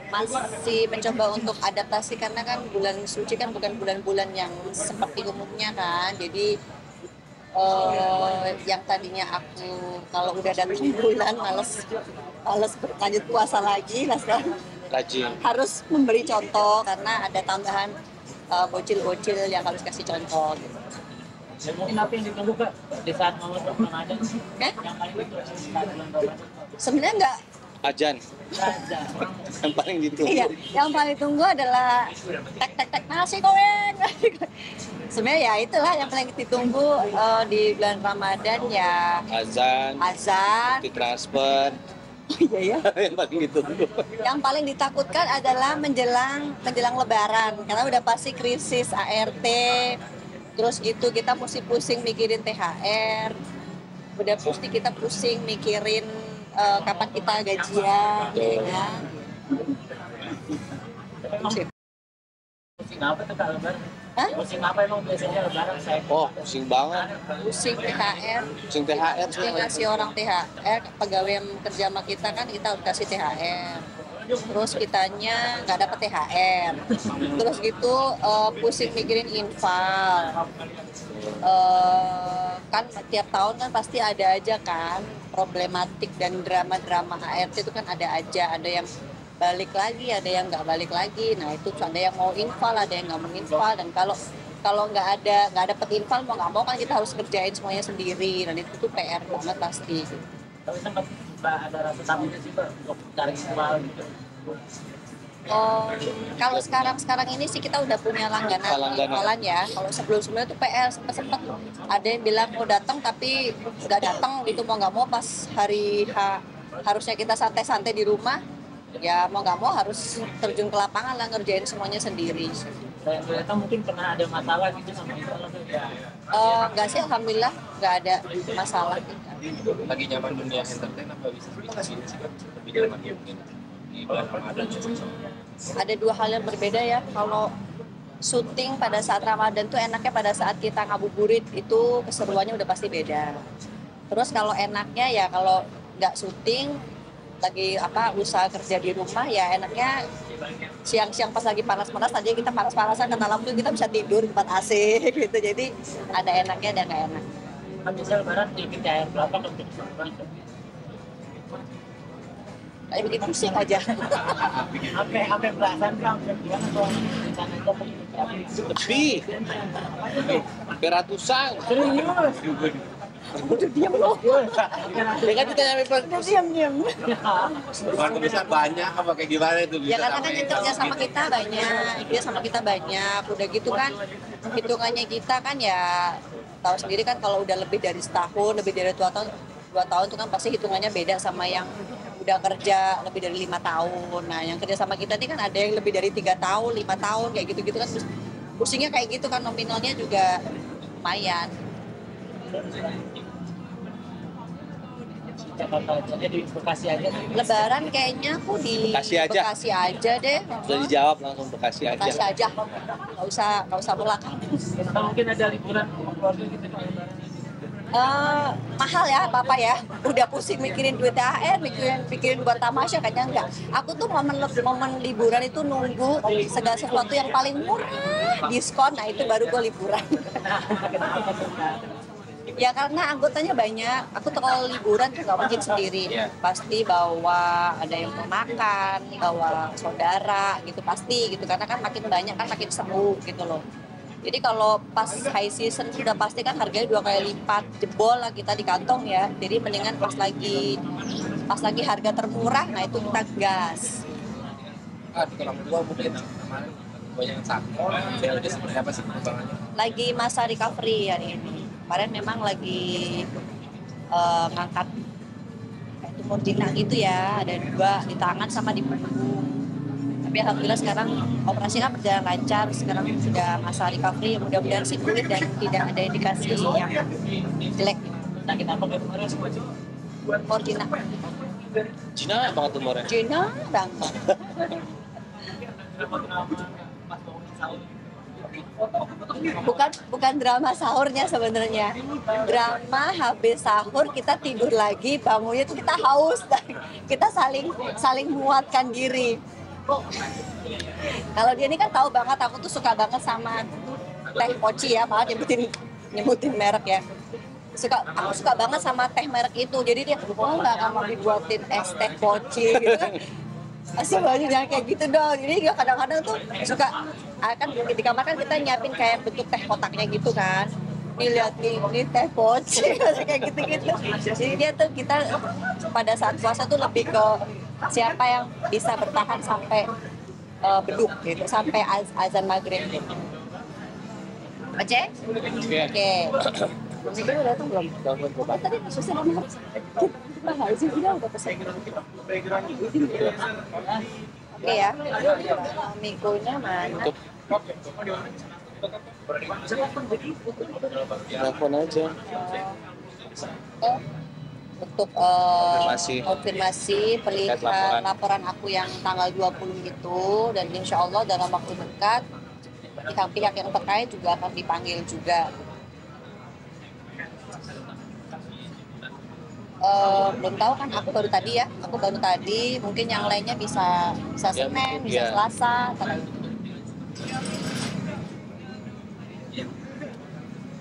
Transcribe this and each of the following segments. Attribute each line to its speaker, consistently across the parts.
Speaker 1: masih mencoba untuk adaptasi karena kan bulan suci kan bukan bulan-bulan yang seperti umumnya kan. Jadi yang tadinya aku kalau udah datang bulan males berlanjut puasa lagi, nah sekarang
Speaker 2: Rajin.
Speaker 1: harus memberi contoh karena ada tambahan bocil-bocil yang harus kasih contoh gitu.
Speaker 3: Mungkin apa yang ditunggu Kak di saat momen Ramadan?
Speaker 1: Oke?
Speaker 3: Yang paling ditunggu saat bulan Ramadan?
Speaker 1: Sebenarnya nggak.
Speaker 2: Ajan.
Speaker 3: Saja.
Speaker 2: Yang paling ditunggu.
Speaker 1: Iya, yang paling tunggu adalah tek nasi goreng. Sebenarnya ya itulah yang paling ditunggu di bulan Ramadan ya
Speaker 2: Azan.
Speaker 1: azan.
Speaker 2: Di transfer.
Speaker 1: Iya ya.
Speaker 2: Yang paling ditunggu.
Speaker 1: Yang paling ditakutkan adalah menjelang Lebaran karena udah pasti krisis ART. Terus gitu kita mesti pusing mikirin THR. Udah pasti kita pusing mikirin kapan kita gajian, ya kan?
Speaker 3: Pusing apa tuh Kak Lebaran?
Speaker 1: Hah?
Speaker 3: Pusing apa emang biasanya Lebaran saya?
Speaker 2: Oh, pusing banget.
Speaker 1: Pusing THR.
Speaker 2: Pusing THR.
Speaker 1: Mesti ngasih orang THR, pegawai yang kerja sama kita kan kita harus kasih THR. Terus kitanya nggak dapat THR. Terus gitu pusing mikirin infal. Kan tiap tahun kan pasti ada aja kan problematik dan drama-drama ART itu kan ada aja, ada yang balik lagi, ada yang nggak balik lagi. Nah itu ada yang mau infal, ada yang nggak mau infal, dan kalau nggak dapet infal mau nggak mau kan kita harus kerjain semuanya sendiri, dan itu tuh PR banget pasti.
Speaker 3: Tapi sempat ada rasa takutnya sih Pak untuk cari infal gitu.
Speaker 1: Kalau sekarang ini sih kita udah punya langganan infolan ya. Kalau sebelumnya tuh PR sempet ada yang bilang mau datang tapi nggak datang gitu, mau nggak mau pas hari H harusnya kita santai-santai di rumah, ya mau nggak mau harus terjun ke lapangan lah ngerjain semuanya sendiri.
Speaker 3: Saya ternyata mungkin pernah ada masalah gitu sama infal atau ya?
Speaker 1: Nggak sih, alhamdulillah nggak ada masalah.
Speaker 4: Lagi nyaman dunia entertain apa bisa sih lebih nyaman ya mungkin di bulan Ramadan ya?
Speaker 1: Ada dua hal yang berbeda ya. Kalau syuting pada saat Ramadan tuh enaknya pada saat kita ngabuburit, itu keseruannya udah pasti beda. Terus kalau enaknya ya kalau nggak syuting lagi usaha kerja di rumah, ya enaknya siang-siang pas lagi panas-panas aja kita panas-panasan karena lampu kita bisa tidur di tempat AC gitu. Jadi ada enaknya dan nggak enak.
Speaker 3: Kan bisa Lebaran di THR berapa untuk Lebaran?
Speaker 1: Kayak bikin pusing aja.
Speaker 3: Sampai belasan kan, gimana tuh?
Speaker 2: Lebih. Hampir ratusan.
Speaker 3: Serius?
Speaker 1: Udah diam loh.
Speaker 2: Ya kan ditanya people.
Speaker 1: Udah diam.
Speaker 4: Keluarga besar banyak apa kayak gimana itu?
Speaker 1: Ya karena kan yang kerja sama kita banyak, dia sama kita banyak. Udah gitu kan hitungannya kita kan ya tahu sendiri kan, kalau udah lebih dari setahun, lebih dari 2 tahun itu kan pasti hitungannya beda sama yang udah kerja lebih dari 5 tahun. Nah yang kerja sama kita ini kan ada yang lebih dari 3 tahun, 5 tahun kayak gitu-gitu kan, pusingnya kayak gitu kan, nominalnya juga lumayan.
Speaker 3: Jakarta aja, di Bekasi aja.
Speaker 1: Lebaran kayaknya aku di Bekasi aja deh.
Speaker 2: Sudah dijawab langsung Bekasi aja.
Speaker 1: Bekasi aja, nggak usah belakang.
Speaker 3: Atau mungkin ada liburan keluarga gitu di Lebaran.
Speaker 1: Mahal ya Bapak ya, udah pusing mikirin duit THR, mikirin buat tamasya, kayaknya enggak. Aku tuh momen liburan itu nunggu segala sesuatu yang paling murah, diskon, nah itu baru gue liburan. Ya karena anggotanya banyak, aku tuh kalau liburan tuh nggak mungkin sendiri, pasti bawa ada yang mau makan, bawa saudara gitu pasti gitu, karena kan makin banyak kan makin seru gitu loh. Jadi kalau pas high season sudah pasti kan harganya 2 kali lipat, jebol lah kita di kantong ya. Jadi mendingan pas lagi harga termurah, nah itu kita gas.
Speaker 4: Di orang tua mungkin kemarin banyak yang sakit. Udah seperti apa sih perkembangannya?
Speaker 1: Lagi masa recovery hari ini. Kemarin memang lagi ngangkat tumor jinak gitu ya, ada 2 di tangan sama di punggung. Tapi alhamdulillah sekarang operasi kan berjalan lancar, sekarang sudah masa recovery, mudah-mudahan sih pulih dan tidak ada indikasi yang jelek.
Speaker 3: Sakit apa kemarin semua sih?
Speaker 1: Tumor jinak.
Speaker 2: Cina banget tumornya.
Speaker 1: Jinak banget.
Speaker 3: Pas bangun sahur.
Speaker 1: bukan drama sahurnya sebenarnya. Drama habis sahur kita tidur lagi, bangunnya tuh kita haus, kita saling menguatkan diri. Kalau dia ini kan tahu banget aku tuh suka banget sama teh poci ya, maaf nyebutin merek ya. Aku suka banget sama teh merek itu. Jadi dia, oh nggak kamu dibuatin es teh poci gitu. Masih banyak yang kayak gitu dong. Jadi dia kadang-kadang tuh suka kan di kamar kan kita nyiapin kayak bentuk teh kotaknya gitu kan. Nih lihat nih, ini teh poci kayak gitu-gitu. Jadi dia tuh kita pada saat puasa tuh lebih ke siapa yang bisa bertahan sampai beduk gitu, sampai azan maghrib gitu. Oke? Oke. Masih udah datang belum? Oh, tadi susah banget. Kita nggak sih dia udah pesan. Oke ya. Mikonya mana?
Speaker 2: Telepon aja.
Speaker 1: Untuk konfirmasi perihal laporan aku yang tanggal 20 itu, dan insya Allah dalam waktu dekat pihak-pihak yang terkait juga akan dipanggil juga. Belum tahu kan, aku baru tadi, mungkin yang lainnya bisa Senin, bisa Selasa,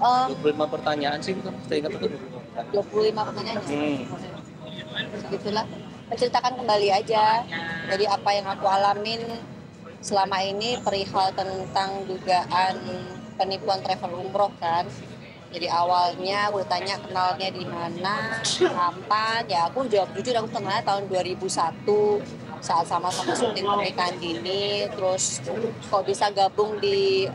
Speaker 2: 25 pertanyaan sih, saya ingat itu.
Speaker 1: 25 pertanyaan. Begitulah, menceritakan kembali aja. Jadi apa yang aku alamin selama ini perihal tentang dugaan penipuan travel umroh kan. Jadi awalnya aku tanya kenalnya di mana, kapan, ya aku jawab jujur, aku kenalnya tahun 2001 saat sama-sama syuting pernikahan dini. Terus kok bisa gabung di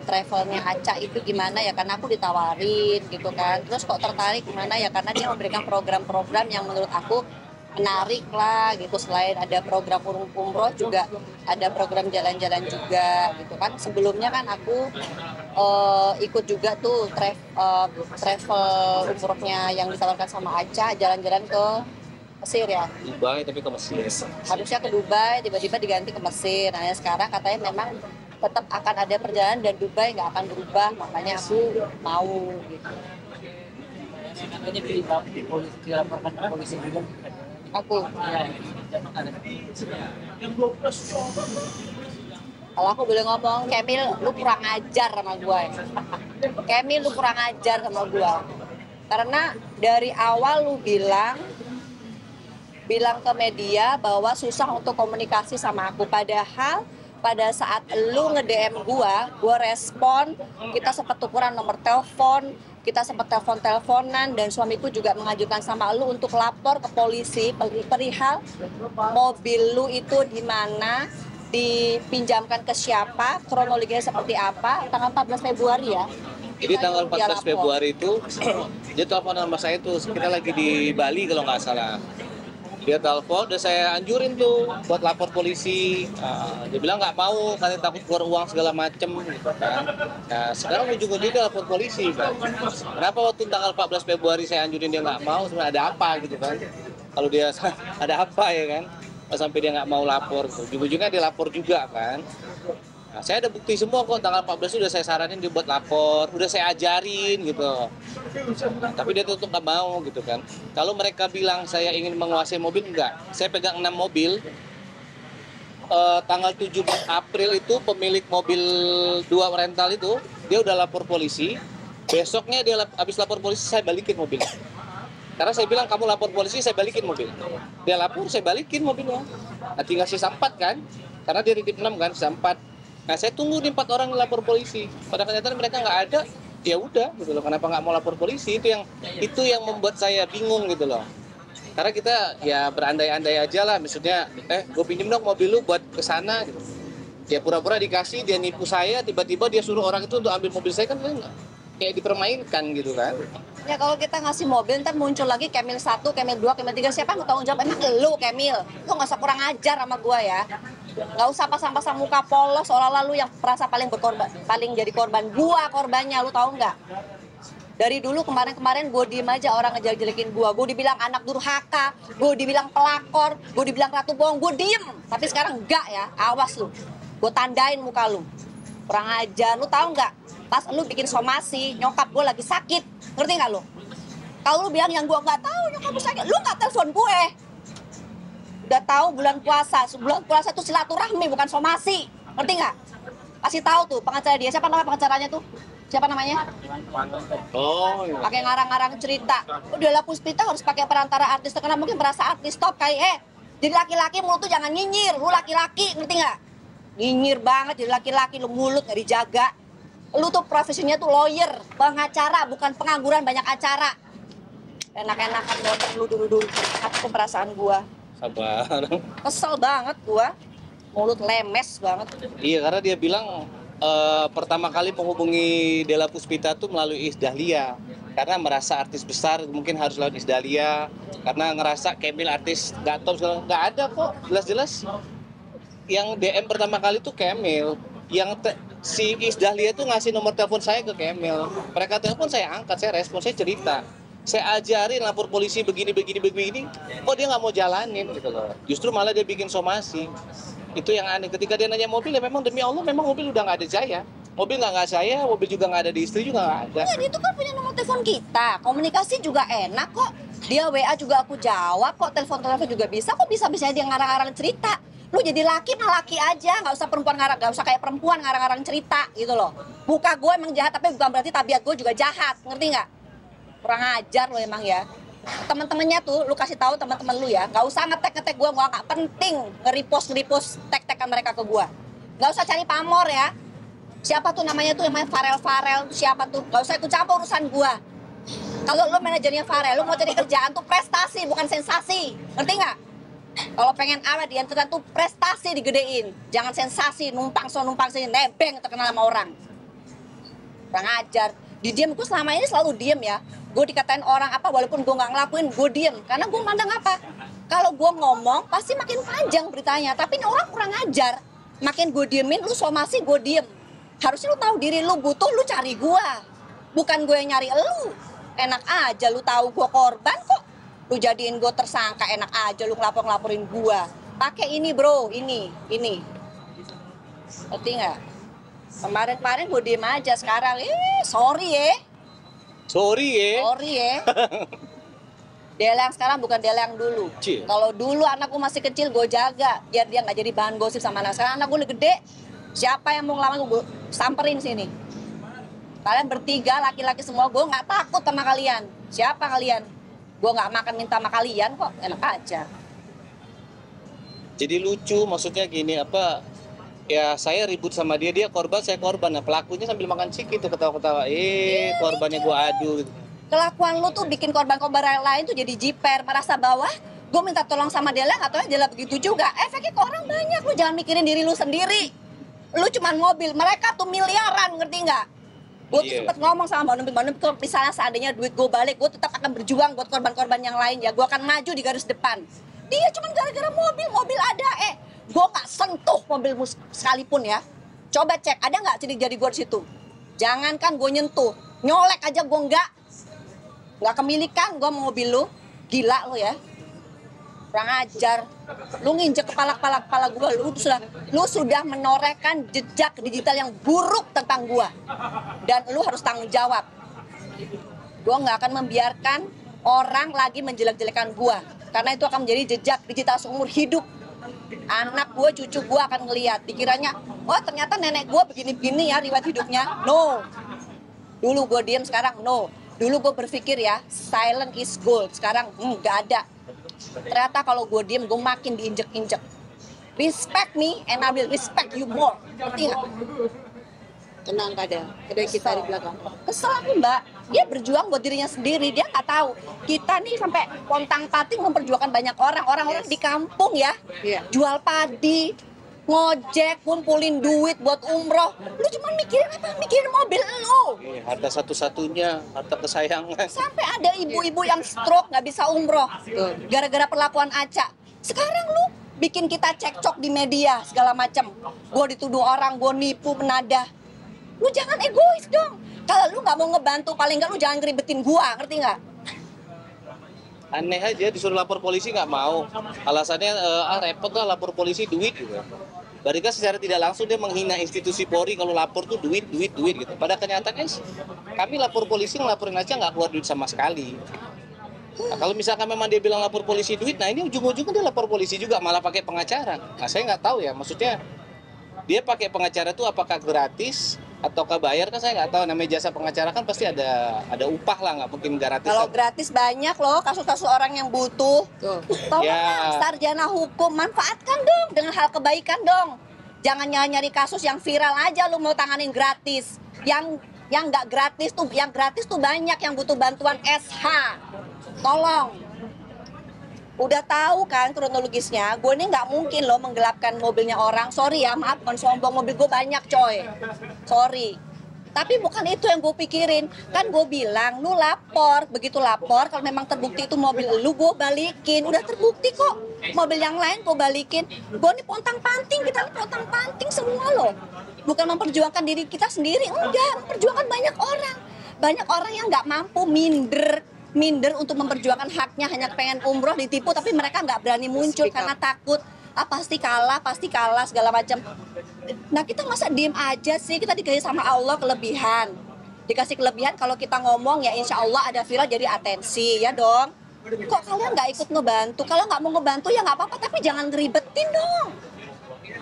Speaker 1: travelnya Aca itu gimana ya, karena aku ditawarin gitu kan. Terus kok tertarik gimana ya, karena dia memberikan program-program yang menurut aku menarik lah gitu. Selain ada program umroh juga ada program jalan-jalan juga gitu kan. Sebelumnya kan aku ikut juga tuh travel umrohnya yang ditawarkan sama Aca, jalan-jalan ke Mesir ya.
Speaker 2: Dubai tapi ke Mesir.
Speaker 1: Harusnya ke Dubai, tiba-tiba diganti ke Mesir. Nah sekarang katanya memang tetap akan ada perjalanan dan Dubai nggak akan berubah, makanya aku mau gitu.
Speaker 3: Makanya dilaporkan ke polisi juga.
Speaker 1: Aku. Kalau aku boleh ngomong, Kemil, lu kurang ajar sama gua ya. Kemil, lu kurang ajar sama gua. Karena dari awal lu bilang ke media bahwa susah untuk komunikasi sama aku. Padahal pada saat lu nge-DM gua respon, kita sempat tukeran nomor telepon, kita sempat telepon-teleponan, dan suamiku juga mengajukan sama lu untuk lapor ke polisi perihal mobil lu itu di mana, dipinjamkan ke siapa, kronologinya seperti apa, tanggal 14 Februari ya.
Speaker 2: Jadi tanggal 14 Februari itu dia telepon sama saya tuh, kita lagi di Bali kalau nggak salah. Dia telepon, udah saya anjurin tuh buat lapor polisi. Dia bilang nggak mau, karena takut keluar uang segala macem gitu kan. Nah sekarang ujung-ujungnya dia lapor polisi kan. Kenapa waktu tanggal 14 Februari saya anjurin dia nggak mau, sebenarnya ada apa gitu kan. Kalau dia ada apa ya kan, sampai dia nggak mau lapor tuh. Ujung-ujungnya dia lapor juga kan. Nah, saya ada bukti semua kok, tanggal 14 udah saya saranin dia buat lapor, udah saya ajarin gitu. Tapi dia tetap nggak mau gitu kan. Kalau mereka bilang saya ingin menguasai mobil, enggak. Saya pegang 6 mobil. Tanggal 17 April itu pemilik mobil 2 rental itu, dia udah lapor polisi. Besoknya dia habis lapor polisi, saya balikin mobilnya. Karena saya bilang kamu lapor polisi, saya balikin mobil. Dia lapor, saya balikin mobilnya. Nah, tinggal sisa 4 kan, karena dia titip 6 kan, sisa 4. Nah saya tunggu di 4 orang lapor polisi. Pada kenyataan mereka nggak ada, ya udah gitu loh. Kenapa nggak mau lapor polisi? Itu yang membuat saya bingung gitu loh. Karena kita ya berandai-andai aja lah. Maksudnya, gue pinjem dong mobil lu buat kesana. Gitu. Ya pura-pura dikasih, dia nipu saya. Tiba-tiba dia suruh orang itu untuk ambil mobil saya, kan kayak dipermainkan gitu kan.
Speaker 1: Ya kalau kita ngasih mobil, ntar muncul lagi Kemil 1, Kemil 2, Kemil 3. Siapa yang tanggung jawab? Emang lu Kemil? Lu nggak usah kurang ajar sama gua ya. Nggak usah pasang-pasang muka polos seolah-olah lu yang merasa paling jadi korban. Gua korbannya, lu tahu nggak? Dari dulu kemarin gue diem aja, orang ngejelek-jelekin gue dibilang anak durhaka, gue dibilang pelakor, gue dibilang ratu bohong, gue diem. Tapi sekarang enggak ya, awas lu, gue tandain muka lu. Kurang ajar, lu tahu nggak? Pas lu bikin somasi, nyokap gue lagi sakit, ngerti nggak lu? Kalau lu bilang yang gue nggak tahu nyokap lu sakit, lu nggak telepon gue. Udah tahu bulan puasa itu silaturahmi bukan somasi, ngerti nggak? Kasih tahu tuh pengacara dia, siapa nama pengacaranya tuh? Siapa namanya?
Speaker 2: Oh, iya.
Speaker 1: Pakai ngarang-ngarang cerita. Udah lah Puspita harus pakai perantara artis terkenal, mungkin merasa artis top kayak jadi laki-laki mulut tuh jangan nyinyir, lu laki-laki ngerti nggak? Nyinyir banget jadi laki-laki, lu mulut nggak dijaga. Lu tuh profesinya tuh lawyer, pengacara, bukan pengangguran banyak acara. Enak-enakan motor lu dulu aku perasaan gua.
Speaker 2: Sabar.
Speaker 1: Kesel banget gua. Mulut lemes banget.
Speaker 2: Iya, karena dia bilang pertama kali menghubungi Della Puspita tuh melalui Iis Dahlia. Karena merasa artis besar mungkin harus lewat Iis Dahlia. Karena ngerasa Kemil artis gak top, nggak ada kok. Jelas-jelas yang DM pertama kali tuh Kemil. Si Iis Dahlia tuh ngasih nomor telepon saya ke Kemil. Mereka telepon, saya angkat, saya respon, saya cerita. Saya ajarin lapor polisi begini. Kok dia nggak mau jalanin gitu loh. Justru malah dia bikin somasi. Itu yang aneh. Ketika dia nanya mobil, ya memang demi Allah memang mobil udah nggak ada saya. Mobil nggak saya, mobil juga nggak ada di istri juga nggak ada.
Speaker 1: Ya, dia itu kan punya nomor telepon kita. Komunikasi juga enak kok. Dia WA juga aku jawab kok, telepon juga bisa. Kok bisa-bisa dia ngarang-ngarang cerita? Lu jadi laki mah laki aja, nggak usah perempuan nggak usah kayak perempuan ngarang-ngarang cerita gitu loh. Muka gue emang jahat, tapi bukan berarti tabiat gue juga jahat, ngerti nggak? Kurang ajar lo emang ya. Teman-temannya tuh, lu kasih tahu teman-teman lu ya, nggak usah ngetek gue nggak penting nge-repost tek-tekan mereka ke gue. Nggak usah cari pamor ya. Siapa tuh namanya Farel, siapa tuh? Nggak usah ikut campur urusan gue. Kalau lu manajernya Farel, lu mau cari kerjaan tuh prestasi bukan sensasi, ngerti nggak? Kalau pengen awet di entertain tuh prestasi digedein, jangan sensasi numpang sini nebeng terkenal sama orang. Kurang ajar. Di diem gue selama ini selalu diem ya. Gue dikatain orang apa walaupun gue nggak ngelakuin, gue diem karena gue mandang apa, kalau gue ngomong pasti makin panjang beritanya, tapi ini orang kurang ajar. Makin gue diemin, lu somasi gue diem. Harusnya lu tahu diri lu butuh, lu cari gue, bukan gue yang nyari lu. Enak aja lu tahu gue korban kok lu jadiin gue tersangka, enak aja lu ngelaporin gue. Pakai ini bro, ini ngerti nggak? Kemarin gue diem aja, sekarang sorry ya. Dela yang sekarang bukan Dela yang dulu. Kalau dulu anakku masih kecil gue jaga biar dia nggak jadi bahan gosip sama anak. Sekarang anak gue udah gede, siapa yang mau ngelamar gue samperin sini. Kalian bertiga laki-laki semua, gue nggak takut sama kalian. Siapa kalian? Gue nggak makan minta sama kalian kok, enak aja.
Speaker 2: Jadi lucu, maksudnya gini apa? Ya saya ribut sama dia korban, saya korban. Nah pelakunya sambil makan ciki tuh ketawa-ketawa. Korbannya gue adu gitu.
Speaker 1: Kelakuan lu tuh bikin korban-korban lain tuh jadi jiper, merasa bawah. Gue minta tolong sama Dela, nggak tahu Dela begitu juga. Efeknya ke orang banyak, lu jangan mikirin diri lu sendiri. Lu cuman mobil, mereka tuh miliaran, ngerti nggak? Gue tuh sempet ngomong sama Mbak Numpik, kalau misalnya seandainya duit gue balik, gue tetap akan berjuang buat korban-korban yang lain ya. Gue akan maju di garis depan. Dia cuman gara-gara mobil ada, gue gak sentuh mobilmu sekalipun ya. Coba cek, ada gak sidik jari gue di situ? Jangankan gue nyentuh, nyolek aja gue nggak kemilikan gue mobil lu. Gila lu ya. Kurang ajar. Lu nginjek kepala gue, lu sudah menorehkan jejak digital yang buruk tentang gue. Dan lu harus tanggung jawab. Gue gak akan membiarkan orang lagi menjelek-jelekan gue. Karena itu akan menjadi jejak digital seumur hidup. Anak gue, cucu gue akan ngelihat. Dikiranya, oh ternyata nenek gue begini-begini ya riwayat hidupnya. No. Dulu gue diem, sekarang no. Dulu gue berpikir ya, silent is gold. Sekarang gak ada. Ternyata kalau gue diem, gue makin diinjek-injek. Respect me and I will respect you more. Ngerti gak? Tenang kadang, ada kita di belakang. Kesel aku mbak, dia berjuang buat dirinya sendiri, dia nggak tahu. Kita nih sampai pontang-panting memperjuangkan banyak orang di kampung ya, jual padi, ngojek, kumpulin duit buat umroh. Lu cuma mikirin apa? Mikirin mobil lu.
Speaker 2: Harta satu-satunya, harta kesayangan.
Speaker 1: Sampai ada ibu-ibu yang stroke nggak bisa umroh, gara-gara perlakuan Aca. Sekarang lu bikin kita cekcok di media segala macam. Gue dituduh orang, gue nipu, menadah. Lu jangan egois dong. Kalau lu nggak mau ngebantu, paling nggak lu jangan ngeribetin gua, ngerti nggak?
Speaker 2: Aneh aja disuruh lapor polisi nggak mau. Alasannya repot lah lapor polisi duit gitu. Berarti kan secara tidak langsung dia menghina institusi Polri kalau lapor tuh duit gitu. Pada kenyataannya kami lapor polisi ngelaporin aja nggak keluar duit sama sekali. Nah, kalau misalkan memang dia bilang lapor polisi duit, nah ini ujung-ujungnya dia lapor polisi juga malah pakai pengacara. Nah saya nggak tahu ya, maksudnya dia pakai pengacara itu apakah gratis ataukah bayar kan saya nggak tahu. Namanya jasa pengacara kan pasti ada upah lah, nggak mungkin gratis.
Speaker 5: Kalau gratis banyak loh kasus-kasus orang yang butuh. Tolong
Speaker 2: Ya.
Speaker 5: sarjana hukum manfaatkan dong dengan hal kebaikan dong. Jangan nyari kasus yang viral aja lu mau tanganin gratis. Yang nggak gratis tuh, yang gratis tuh banyak yang butuh bantuan SH. Tolong. Udah tahu kan kronologisnya, gue ini nggak mungkin loh menggelapkan mobilnya orang. Sorry ya, maaf bukan sombong, mobil gue banyak coy. Sorry. Tapi bukan itu yang gue pikirin. Kan gue bilang, lu lapor. Begitu lapor, kalau memang terbukti itu mobil lu, gue balikin. Udah terbukti kok. Mobil yang lain gue balikin. Gue nih pontang-panting, kita nih pontang-panting semua loh. Bukan memperjuangkan diri kita sendiri, enggak. Memperjuangkan banyak orang. Banyak orang yang nggak mampu minder untuk memperjuangkan haknya, hanya pengen umroh ditipu tapi mereka nggak berani muncul karena takut pasti kalah segala macam. Nah kita masa diem aja sih, kita dikasih sama Allah kelebihan, dikasih kelebihan kalau kita ngomong ya insya Allah ada viral jadi atensi ya dong. Kok kalian nggak ikut ngebantu? Kalau nggak mau ngebantu ya nggak apa-apa tapi jangan ngeribetin dong.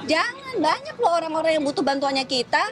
Speaker 5: Jangan, banyak loh orang-orang yang butuh bantuannya kita.